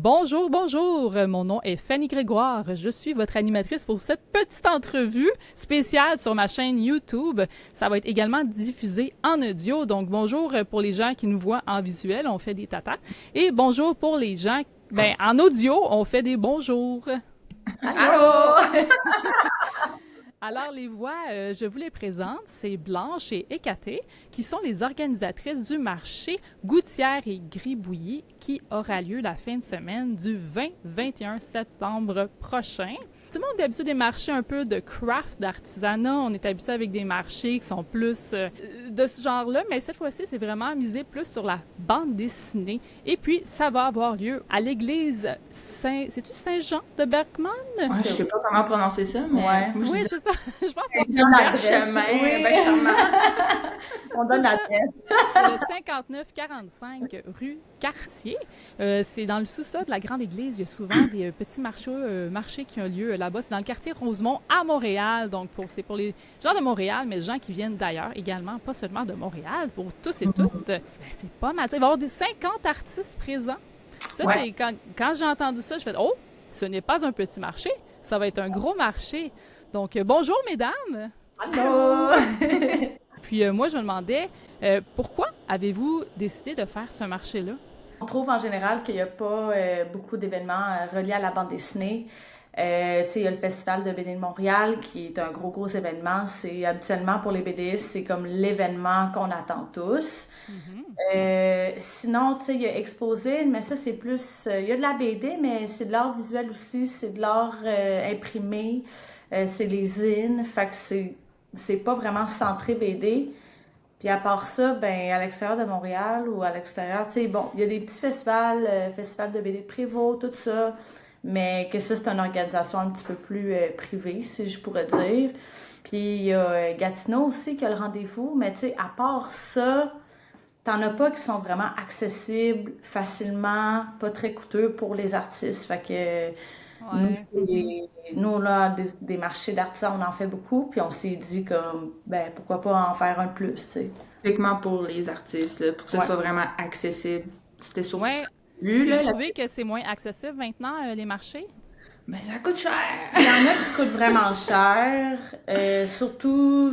Bonjour, bonjour. Mon nom est Fanny Grégoire. Je suis votre animatrice pour cette petite entrevue spéciale sur ma chaîne YouTube. Ça va être également diffusé en audio. Donc, bonjour pour les gens qui nous voient en visuel. On fait des tatas. Et bonjour pour les gens, en audio, on fait des bonjours. Allô! Alors, les voix, je vous les présente, c'est Blanche et Hécaté, qui sont les organisatrices du marché Gouttière et Gribouillis, qui aura lieu la fin de semaine du 20-21 septembre prochain. Tout le monde est habitué des marchés un peu de craft, d'artisanat. On est habitué avec des marchés qui sont plus de ce genre-là, mais cette fois-ci, c'est vraiment misé plus sur la bande dessinée. Et puis, ça va avoir lieu à l'église C'est-tu Saint-Jean de Bergman? Ouais, je sais pas comment prononcer ça, mais Ouais. moi, Oui, c'est ça. Je pense que c'est chemin, Oui. ben charmant. On donne l'adresse. c'est le 5945 rue Cartier. C'est dans le sous-sol de la grande église. Il y a souvent des petits marchés qui ont lieu là-bas. C'est dans le quartier Rosemont à Montréal. Donc, c'est pour les gens de Montréal, mais les gens qui viennent d'ailleurs également, pas seulement de Montréal, pour tous et toutes. C'est pas mal. Il va y avoir des 50 artistes présents. Ça, Ouais. c'est quand j'ai entendu ça, je fais « Oh, ce n'est pas un petit marché. Ça va être un gros marché. » Donc, bonjour, mesdames! Allô! Puis moi, je me demandais, pourquoi avez-vous décidé de faire ce marché-là? On trouve en général qu'il n'y a pas beaucoup d'événements reliés à la bande dessinée. Tu sais, il y a le Festival de BD de Montréal qui est un gros événement. C'est habituellement pour les BDistes, c'est comme l'événement qu'on attend tous. Sinon, tu sais, il y a Exposé, mais ça, c'est plus... il y a de la BD, mais c'est de l'art visuel aussi, c'est de l'art imprimé, c'est les zines, fait que c'est pas vraiment centré BD. Puis à part ça, ben à l'extérieur de Montréal ou à l'extérieur, tu sais, bon, il y a des petits festivals, festival de BD de Prévost, tout ça, mais que ça, c'est une organisation un petit peu plus privée, si je pourrais dire. Puis il y a Gatineau aussi qui a le rendez-vous, mais tu sais, à part ça, t'en as pas qui sont vraiment accessibles facilement, pas très coûteux pour les artistes. Fait que nous, là, des marchés d'artisans, on en fait beaucoup, puis on s'est dit comme, ben, pourquoi pas en faire un de plus, tu sais. Typiquement pour les artistes, là, pour que ce Ouais. soit vraiment accessible. C'était surtout Ouais. ça. Puis Là, vous trouvez que c'est moins accessible maintenant, les marchés? mais ça coûte cher! Il y en a qui coûtent vraiment cher, surtout,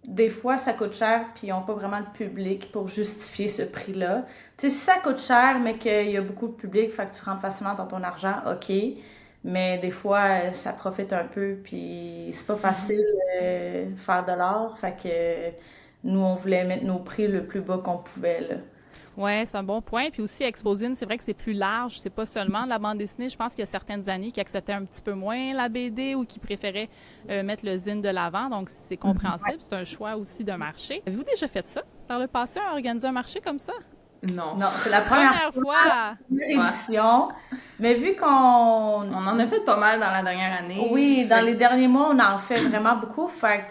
des fois, ça coûte cher, puis ils n'ont pas vraiment de public pour justifier ce prix-là. Tu sais, si ça coûte cher, mais qu'il y a beaucoup de public, fait que tu rentres facilement dans ton argent, OK. Mais des fois, ça profite un peu, puis c'est pas facile faire de l'art. Fait que nous, on voulait mettre nos prix le plus bas qu'on pouvait, là. Ouais, c'est un bon point. Puis aussi, Exposine, c'est vrai que c'est plus large. C'est pas seulement de la bande dessinée. Je pense qu'il y a certaines années qui acceptaient un petit peu moins la BD ou qui préféraient mettre le zine de l'avant. Donc, c'est compréhensible. C'est un choix aussi de marché. Avez-vous déjà fait ça par le passé, organiser un marché comme ça? Non. Non, c'est la première Fois! édition. Mais vu qu'on... On en a fait pas mal dans la dernière année. Oui, dans les derniers mois, on en fait vraiment beaucoup. Fait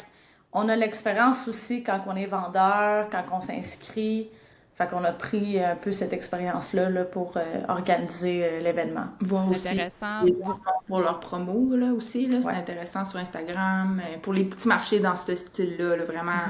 qu'on a l'expérience aussi quand on est vendeur, quand on s'inscrit. Fait qu'on a pris un peu cette expérience-là là, pour organiser l'événement. Voir C'est aussi intéressant. les gens font pour leur promo, là, aussi, là. C'est Ouais. intéressant sur Instagram. Pour les petits marchés dans ce style-là, là, vraiment...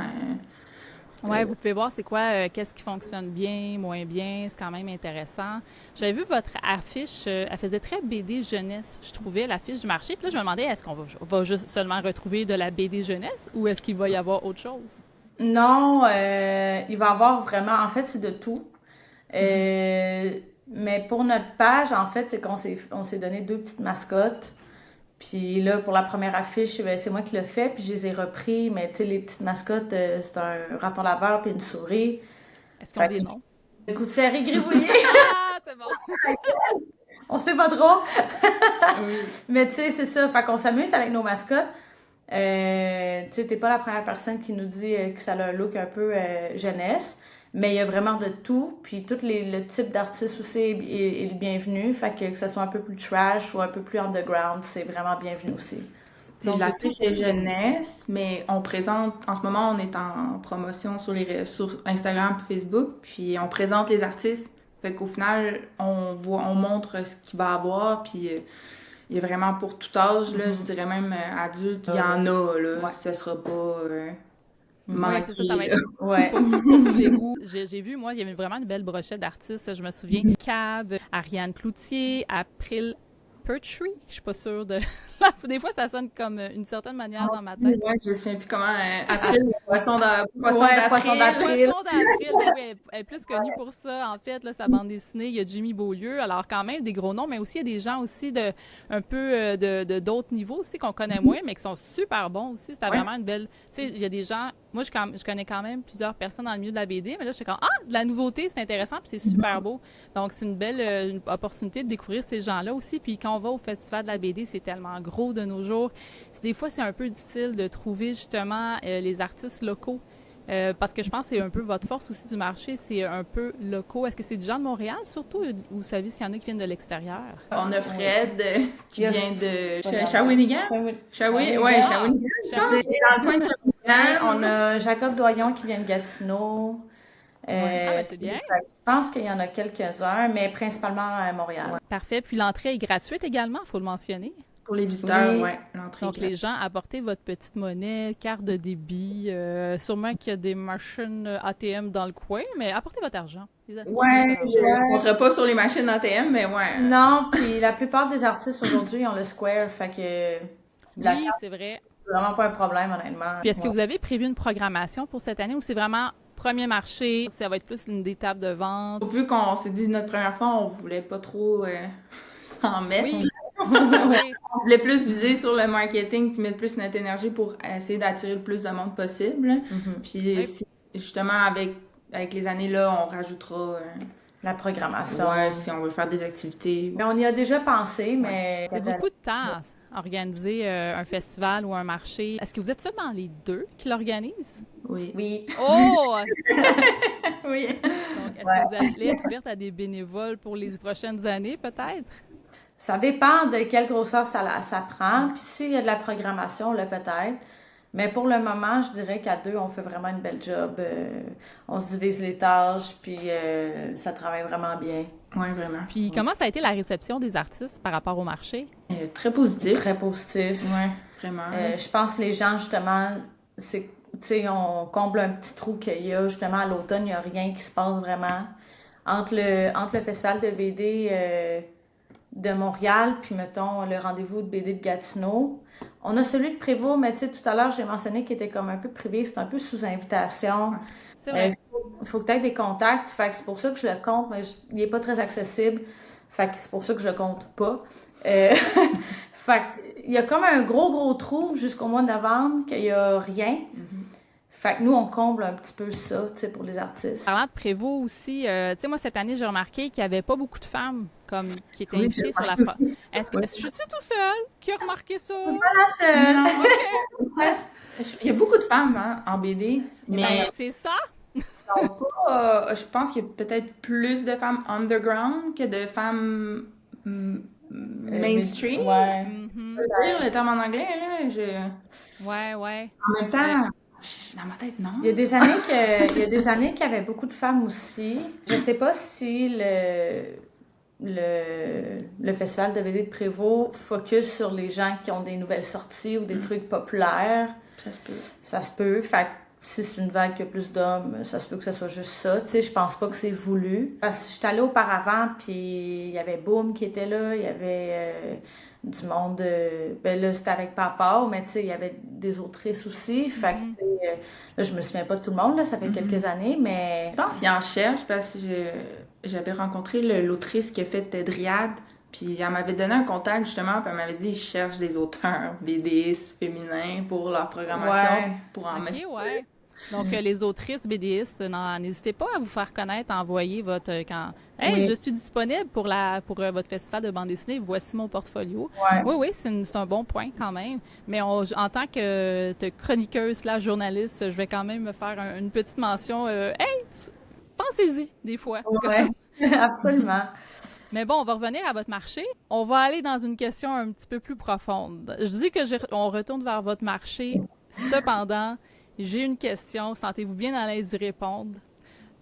Ouais, vous pouvez voir c'est quoi, qu'est-ce qui fonctionne bien, moins bien, c'est quand même intéressant. J'avais vu votre affiche, elle faisait très BD jeunesse, je trouvais, l'affiche du marché. Puis là, je me demandais, est-ce qu'on va juste seulement retrouver de la BD jeunesse ou est-ce qu'il va y avoir autre chose? Non, il va y avoir vraiment... En fait, c'est de tout. Mais pour notre page, en fait, c'est on s'est donné 2 petites mascottes. Puis là, pour la première affiche, ben, c'est moi qui l'ai fait, puis je les ai repris. Mais tu sais, les petites mascottes, c'est un raton laveur puis une souris. Est-ce qu'ils ont des noms? Gouttière et Gribouillis, Ah, c'est bon! on sait pas trop. Oui. Mais tu sais, c'est ça. Fait qu'on s'amuse avec nos mascottes. Tu sais, t'es pas la première personne qui nous dit que ça a un look un peu jeunesse. Mais il y a vraiment de tout. Puis le type d'artiste aussi est le bienvenu. Fait que ça soit un peu plus trash ou un peu plus underground, c'est vraiment bienvenu aussi. Puis Donc, de l'affiche tout. est jeunesse, mais on présente, en ce moment, on est en promotion sur Instagram et Facebook, puis on présente les artistes. Fait qu'au final, on montre ce qu'il va avoir, puis il y a vraiment pour tout âge, là, je dirais même adulte, il y en a, là. Ouais. Ce sera pas... Oui, c'est ça, ça va être Ouais. pour tous les goûts. J'ai vu, moi, il y avait vraiment une belle brochette d'artistes. Je me souviens, Cab, Ariane Cloutier, April Pertry. Je suis pas sûre de... Des fois, ça sonne comme une certaine manière dans ma tête. Ouais, je me souviens plus comment. Après, le poisson Poisson d'avril. d'avril. Poisson d'avril, ben oui, elle est plus connue pour ça. En fait, là, sa bande dessinée, il y a Jimmy Beaulieu. Alors, quand même, des gros noms, mais aussi, il y a des gens aussi de un peu de d'autres niveaux aussi qu'on connaît moins, mais qui sont super bons aussi. C'était vraiment une belle... Tu sais, il y a des gens... Moi, je connais quand même plusieurs personnes dans le milieu de la BD, mais là, je suis comme, de la nouveauté, c'est intéressant, puis c'est super beau. Donc, c'est une belle une opportunité de découvrir ces gens-là aussi. Puis quand on va au Festival de la BD, c'est tellement gros de nos jours. Des fois, c'est un peu difficile de trouver justement les artistes locaux. Parce que je pense que c'est un peu votre force aussi du marché, c'est un peu locaux. Est-ce que c'est des gens de Montréal surtout, ou vous savez s'il y en a qui viennent de l'extérieur? On a Fred qui Il y a- vient de Voilà. Shawinigan. Shawinigan. Shawinigan. C'est dans le coin de Shawinigan. On a Jacob Doyon qui vient de Gatineau. Ah, ben, c'est bien. Je pense qu'il y en a quelques-uns, mais principalement à Montréal. Parfait. Puis l'entrée est gratuite également, il faut le mentionner. Pour les visiteurs, Oui. ouais, l'entrée. Donc, les gens, apportez votre petite monnaie, carte de débit. Sûrement qu'il y a des machines ATM dans le coin, mais apportez votre argent. Ouais, Apportez je votre argent. ne compterai pas sur les machines ATM, mais ouais. Non, puis la plupart des artistes aujourd'hui ont le Square, fait que la Oui, carte, c'est vrai. c'est vraiment pas un problème, honnêtement. Puis est-ce que Ouais. vous avez prévu une programmation pour cette année ou c'est vraiment premier marché, ça va être plus une étape de vente? Vu qu'on s'est dit notre première fois, on voulait pas trop s'en mettre. Oui. Oui. On voulait plus viser sur le marketing puis mettre plus notre énergie pour essayer d'attirer le plus de monde possible. Mhm. Puis Oui. justement, avec les années, là, on rajoutera La programmation. ouais, si on veut faire des activités. Mais on y a déjà pensé, mais C'est beaucoup de temps à organiser un festival ou un marché. Est-ce que vous êtes seulement les deux qui l'organisent? Oui. oui. Oh! Oui. Donc, est-ce que vous allez être ouverte à des bénévoles pour les prochaines années, peut-être? Ça dépend de quelle grosseur ça prend. Puis s'il y a de la programmation, là, peut-être. Mais pour le moment, je dirais qu'à deux, on fait vraiment une belle job. On se divise les tâches, puis ça travaille vraiment bien. Oui, vraiment. Puis, comment ça a été la réception des artistes par rapport au marché? Très positif. Très positif. Oui, vraiment. Je pense que les gens, justement, tu sais, on comble un petit trou qu'il y a. Justement, à l'automne, il n'y a rien qui se passe vraiment. Entre le festival de BD de Montréal, puis, mettons, le rendez-vous de BD de Gatineau. On a celui de Prévost, mais tu sais, tout à l'heure, j'ai mentionné qu'il était comme un peu privé. C'est un peu sous invitation. C'est vrai. Il faut que tu aies des contacts. Fait que c'est pour ça que je le compte, mais il n'est pas très accessible. Fait que c'est pour ça que je le compte pas. Fait il y a comme un gros trou jusqu'au mois de novembre qu'il n'y a rien. Fait que nous, on comble un petit peu ça, tu sais, pour les artistes. Parlant de Prévost aussi, tu sais, moi, cette année, j'ai remarqué qu'il n'y avait pas beaucoup de femmes comme qui étaient Oui, invitées j'ai sur la... remarqué Est-ce que je suis tout seul qui a remarqué ça? La seule! Non, il y a beaucoup de femmes en BD, mais Ben, c'est ça. sont pas, je pense qu'il y a peut-être plus de femmes underground que de femmes mainstream. Ouais. Mhm. Je veux dire le terme en anglais, là, Ouais. en même temps, dans ma tête, non. Il y a des années qu'il y avait beaucoup de femmes aussi. Je sais pas si le festival de BD de Prévost focus sur les gens qui ont des nouvelles sorties ou des trucs populaires. Ça se peut. Ça se peut. Fait que si c'est une vague qui a plus d'hommes, ça se peut que ce soit juste ça. Tu sais, je pense pas que c'est voulu. Parce que j'étais allée auparavant, puis il y avait Boom qui était là, il y avait du monde... ben là, c'était avec Papa, mais tu sais, il y avait des autrices aussi. Fait que, tu sais, là, je me souviens pas de tout le monde, là, ça fait quelques années, mais... Je pense qu'il en cherche parce que j'avais rencontré l'autrice qui a fait Dryade, puis elle m'avait donné un contact justement, puis elle m'avait dit qu'ils cherchent des auteurs BDistes féminins pour leur programmation, Ouais. pour en mettre. OK, ouais. Donc, les autrices BDistes, n'hésitez pas à vous faire connaître, à envoyer votre... Hey, Oui. je suis disponible pour votre festival de bande dessinée, voici mon portfolio. Ouais. Oui, c'est un bon point quand même. Mais en tant que chroniqueuse / journaliste, je vais quand même me faire une petite mention. Hey, pensez-y, des fois. Ouais, absolument. Mais bon, on va revenir à votre marché. On va aller dans une question un petit peu plus profonde. Je dis que on retourne vers votre marché. Cependant, j'ai une question. Sentez-vous bien à l'aise d'y répondre?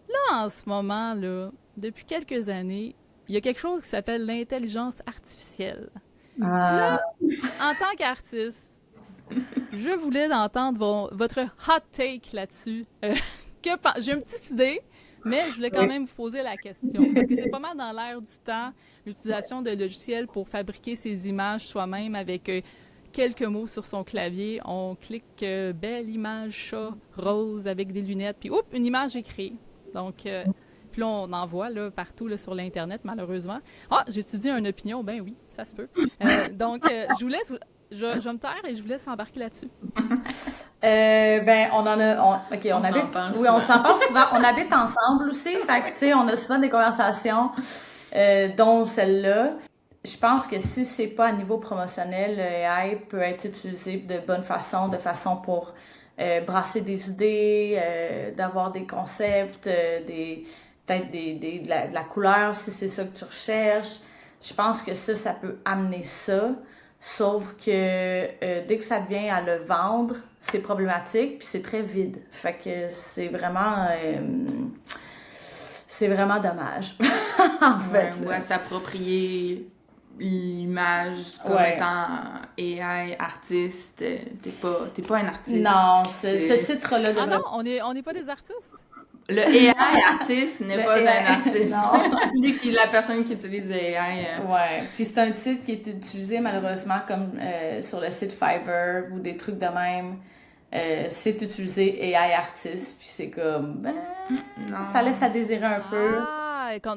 Là, en ce moment, là, depuis quelques années, il y a quelque chose qui s'appelle l'intelligence artificielle. Là, en tant qu'artiste, Je voulais entendre votre hot take là-dessus. J'ai une petite idée, mais je voulais quand même vous poser la question. Parce que c'est pas mal dans l'air du temps, l'utilisation de logiciels pour fabriquer ses images soi-même avec quelques mots sur son clavier. On clique belle image chat rose avec des lunettes, puis oups, une image est créée. Donc, puis là, on en voit là, partout là, sur l'Internet, malheureusement. Ah, j'étudie une opinion, ben oui, ça se peut. Donc, je vous laisse... Je vais me taire et je vous laisse embarquer là-dessus. Ben, on habite. Oui, on s'en parle souvent. On habite ensemble aussi. Fait que, tu sais, on a souvent des conversations, dont celle-là. Je pense que si c'est pas à niveau promotionnel, le AI peut être utilisé de bonne façon, de façon pour brasser des idées, d'avoir des concepts, peut-être de la couleur, si c'est ça que tu recherches. Je pense que ça peut amener ça. Sauf que dès que ça devient à le vendre, c'est problématique, puis c'est très vide. Fait que c'est vraiment dommage. En fait. Ou à s'approprier l'image comme étant AI, artiste. T'es pas un artiste. Non, ce titre-là devrait... Ah non, on n'est pas des artistes? Le AI artiste n'est pas un artiste. Non. Lui qui est la personne qui utilise le AI. Ouais. Puis c'est un titre qui est utilisé malheureusement comme sur le site Fiverr ou des trucs de même. C'est utilisé AI artiste. Puis c'est comme... ça laisse à désirer un peu.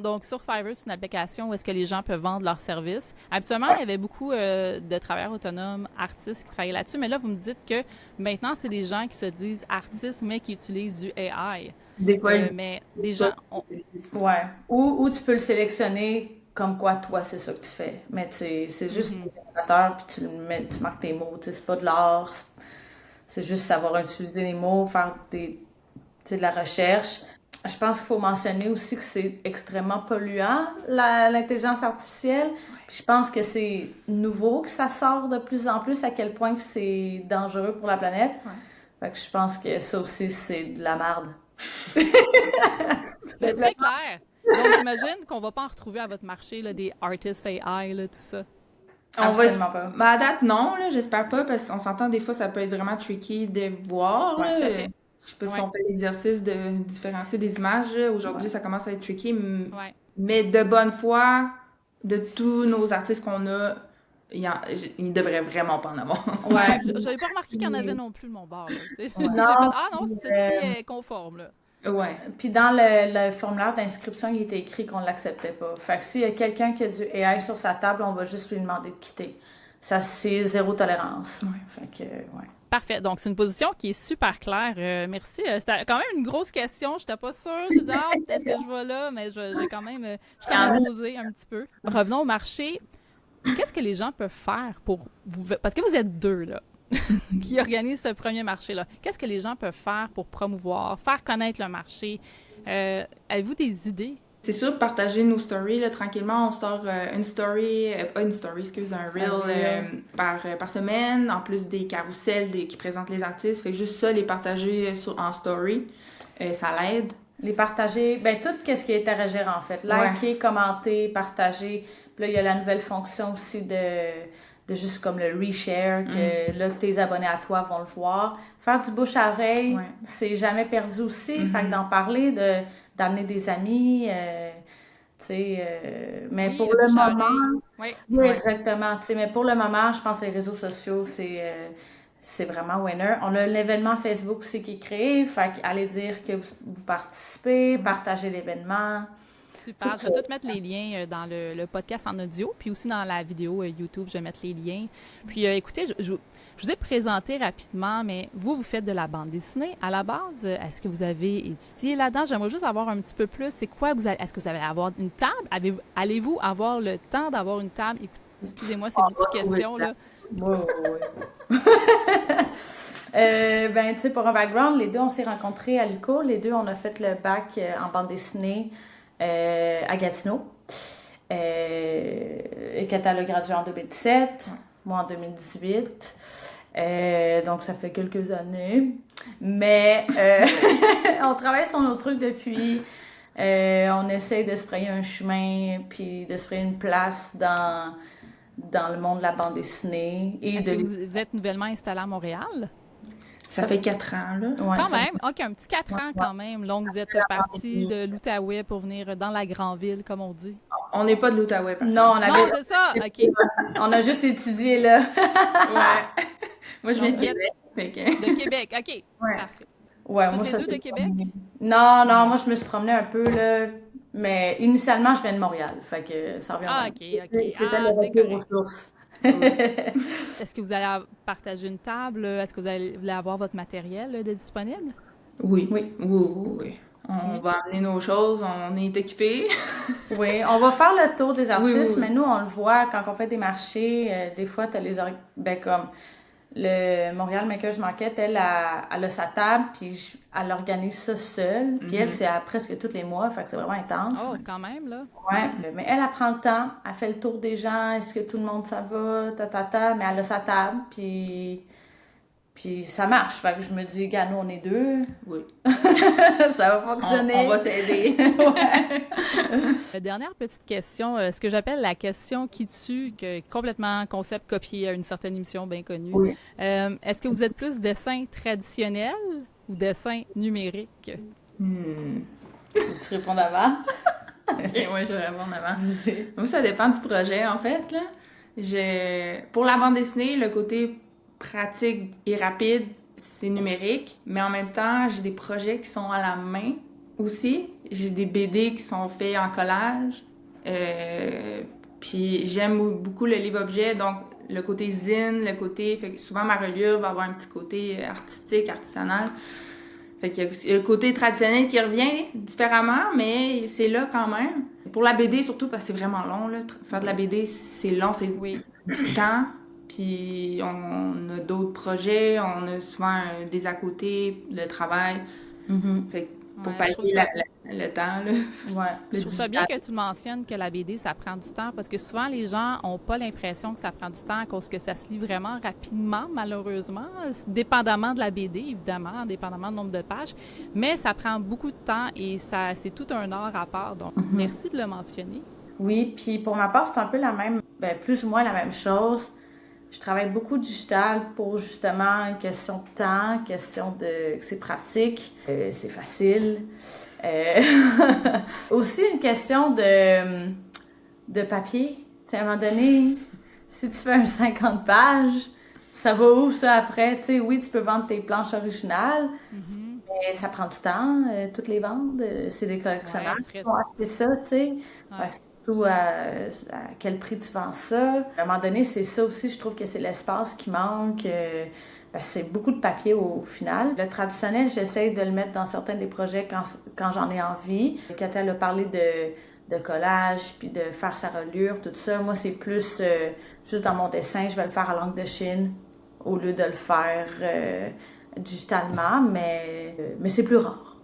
Donc sur Fiverr, c'est une application où est-ce que les gens peuvent vendre leurs services. Habituellement, il y avait beaucoup de travailleurs autonomes, artistes qui travaillaient là-dessus, mais là, vous me dites que maintenant, c'est des gens qui se disent artistes, mais qui utilisent du AI. Des fois, mais des gens... Ouais. Ou tu peux le sélectionner comme quoi, toi, c'est ça que tu fais. Mais c'est juste un générateur, puis tu marques tes mots. C'est pas de l'art. C'est juste savoir utiliser les mots, faire de la recherche. Je pense qu'il faut mentionner aussi que c'est extrêmement polluant, l'intelligence artificielle. Puis je pense que c'est nouveau, que ça sort de plus en plus, à quel point que c'est dangereux pour la planète. Fait que je pense que ça aussi, c'est de la merde. C'est très clair. Donc, j'imagine qu'on va pas en retrouver à votre marché, là, des artists AI, là, tout ça. Absolument pas. Ben, à date, non, là, j'espère pas, parce qu'on s'entend des fois, ça peut être vraiment tricky de voir. Ouais, tout à fait. Je sais pas si on fait l'exercice de différencier des images. Aujourd'hui, ça commence à être tricky. Mais de bonne foi, de tous nos artistes qu'on a, il devrait vraiment pas en avoir. Ouais, j'avais pas remarqué qu'il y en avait non plus de mon bord. J'ai fait, ah non, ceci est conforme, là. Ouais. Puis dans le formulaire d'inscription, il était écrit qu'on l'acceptait pas. Fait que s'il y a quelqu'un qui a du AI sur sa table, on va juste lui demander de quitter. Ça, c'est zéro tolérance. Fait que, Parfait. Donc, c'est une position qui est super claire. Merci. C'était quand même une grosse question. Je n'étais pas sûre. Je disais, est-ce que je vais là? Mais j'ai quand même osé un petit peu. Revenons au marché. Qu'est-ce que les gens peuvent faire pour vous... Parce que vous êtes deux, là, qui organisent ce premier marché-là. Qu'est-ce que les gens peuvent faire pour promouvoir, faire connaître le marché? Avez-vous des idées? C'est sûr, partager nos stories, là, tranquillement. On sort un reel par semaine, en plus des carousels qui présentent les artistes. Fait que juste ça, les partager en story, ça l'aide. Les partager, tout ce qui est interagir en fait. Liker, commenter, partager. Puis là, il y a la nouvelle fonction aussi de juste comme le reshare, que là, tes abonnés à toi vont le voir. Faire du bouche à oreille, c'est jamais perdu aussi. Fait que d'en parler, d'amener des amis, mais pour le moment... Oui, exactement. Mais pour le moment, je pense que les réseaux sociaux, c'est vraiment winner. On a l'événement Facebook aussi qui est créé. Fait qu'allez dire que vous participez, partagez l'événement. Super. Je vais tout mettre les liens dans le podcast en audio, puis aussi dans la vidéo YouTube, je vais mettre les liens. Puis écoutez, je vous ai présenté rapidement, mais vous faites de la bande dessinée à la base. Est-ce que vous avez étudié là-dedans? J'aimerais juste avoir un petit peu plus. C'est quoi? Est-ce que vous allez avoir une table? Allez-vous avoir le temps d'avoir une table? Excusez-moi, c'est beaucoup de questions, là. Tu sais, pour un background, les deux, on s'est rencontrés à l'ICO. Les deux, on a fait le bac en bande dessinée à Gatineau. Et Catala a gradué en 2017, moi en 2018. Donc, ça fait quelques années. Mais on travaille sur nos trucs depuis. On essaye de se frayer un chemin, puis de se frayer une place dans dans le monde de la bande dessinée et Est-ce que vous êtes nouvellement installé à Montréal? Ça fait 4 ans, là. Ouais, Quand ça- même, OK, un petit 4 ans quand même. Donc, vous êtes parti de l'Outaouais pour venir dans la grande ville, comme on dit. On n'est pas de l'Outaouais, par Non, on Non, avait... c'est ça, OK. On a juste étudié là. contre. Ouais. Moi, je viens de Donc, vous êtes- Québec. Fait que... De Québec, OK. Ouais. Parfait. Ouais, Toutes moi, les ça deux de c'est Québec? Non, moi, je me suis promenée un peu, là. Mais initialement, je viens de Montréal. Fait que ça revient au Ah, même. OK, OK. C'était Ah, le c'est retour aux correct. sources. Est-ce que vous allez partager une table? Est-ce que vous allez avoir votre matériel de disponible? Oui. Oui. Oui. On va amener nos choses, on est équipés. Oui, on va faire le tour des artistes, oui. mais nous, on le voit quand on fait des marchés. Des fois, tu as ben, comme le Montréal Makers Market, elle a sa table, puis elle organise ça seule. Puis elle, c'est presque tous les mois, fait que c'est vraiment intense. Oh, quand même, là. Ouais, mais elle prend le temps, elle fait le tour des gens, est-ce que tout le monde ça va, mais elle a sa table, puis ça marche. Fait que je me dis, gars, nous, on est deux, Oui. ça va fonctionner. On va s'aider. Dernière petite question, ce que j'appelle la question qui tue, que est complètement concept copié à une certaine émission bien connue. Oui. Est-ce que vous êtes plus dessin traditionnel ou dessin numérique? Tu réponds avant? Ok, moi, je vais répondre avant. Moi, ça dépend du projet, en fait, là. Pour la bande dessinée, le côté pratique et rapide, c'est numérique, mais en même temps, j'ai des projets qui sont à la main aussi. J'ai des BD qui sont faits en collage. Puis j'aime beaucoup le livre-objet, donc le côté zine, fait que souvent ma reliure va avoir un petit côté artistique, artisanal. Fait qu'il y a le côté traditionnel qui revient différemment, mais c'est là quand même. Pour la BD, surtout parce que c'est vraiment long, là. Faire de la BD, c'est long, c'est Oui. du temps. Puis on a d'autres projets, on a souvent des à côté, le travail. Fait que pour Ouais, je trouve pallier ça- le temps, là. Ouais. Je trouve ça bien que tu mentionnes que la BD, ça prend du temps parce que souvent, les gens n'ont pas l'impression que ça prend du temps à cause que ça se lit vraiment rapidement, malheureusement, dépendamment de la BD, évidemment, dépendamment du nombre de pages. Mais ça prend beaucoup de temps et c'est tout un art à part. Donc, merci de le mentionner. Oui, puis pour ma part, c'est un peu la même, ben, plus ou moins la même chose. Je travaille beaucoup digital pour justement une question de temps, question de que c'est pratique, c'est facile. Aussi une question de papier. Tu sais, à un moment donné, si tu fais un 50 pages, ça va où ça après? Tu sais, oui, tu peux vendre tes planches originales, mais ça prend du temps, toutes les ventes. C'est des collectionneurs Ouais, tu qui vont acheter ça, tu sais. Ouais. Surtout à quel prix tu vends ça. À un moment donné, c'est ça aussi, je trouve que c'est l'espace qui manque. Parce que c'est beaucoup de papier au final. Le traditionnel, j'essaie de le mettre dans certains des projets quand j'en ai envie. Quand elle a parlé de collage, puis de faire sa reliure, tout ça, moi, c'est plus juste dans mon dessin, je vais le faire à l'encre de Chine au lieu de le faire digitalement, mais c'est plus rare.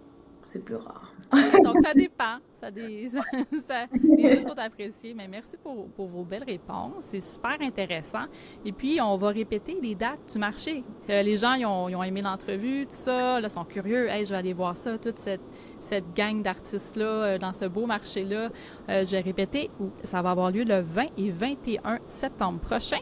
C'est plus rare. Donc, ça dépend. Les deux sont appréciés, mais merci pour vos belles réponses. C'est super intéressant. Et puis, on va répéter les dates du marché. Les gens, ils ont aimé l'entrevue, tout ça, là, sont curieux. Hey, je vais aller voir ça, toute cette gang d'artistes-là, dans ce beau marché-là. Je vais répéter, ça va avoir lieu le 20 et 21 septembre prochain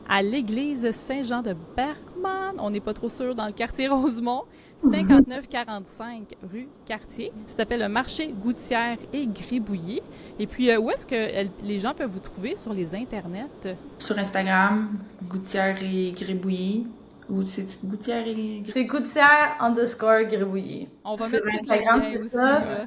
à l'église Saint-Jean de Bergman. On n'est pas trop sûr dans le quartier Rosemont. 5945 rue Cartier. Ça s'appelle le marché Gouttière et Gribouillis. Et puis, où est-ce que les gens peuvent vous trouver sur les internets? Sur Instagram, Gouttière et Gribouillis. Ou c'est Gouttière et Gribouillis? C'est Gouttière_Gribouillis. On va Sur mettre tous Instagram, les liens c'est aussi, ça. là.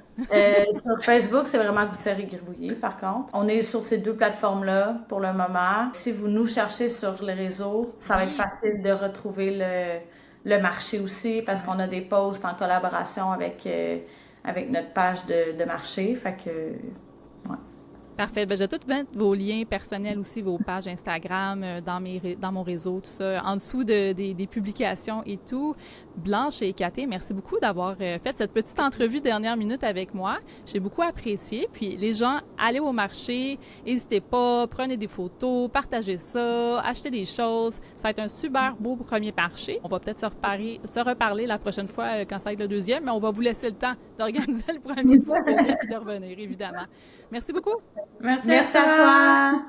Sur Facebook, c'est vraiment Gouttière et Gribouillis, par contre. On est sur ces deux plateformes-là pour le moment. Si vous nous cherchez sur les réseaux, ça va être facile de retrouver le marché aussi parce qu'on a des posts en collaboration avec notre page de marché. Fait que, ouais. Parfait. Ben, je vais tout mettre vos liens personnels aussi, vos pages Instagram, dans mon réseau, tout ça, en dessous des publications et tout. Blanche et Cathy, merci beaucoup d'avoir fait cette petite entrevue dernière minute avec moi. J'ai beaucoup apprécié. Puis les gens, allez au marché, n'hésitez pas, prenez des photos, partagez ça, achetez des choses. Ça va être un super beau premier marché. On va peut-être se reparler la prochaine fois quand ça va être le deuxième, mais on va vous laisser le temps d'organiser le premier et de revenir, évidemment. Merci beaucoup. Merci à toi!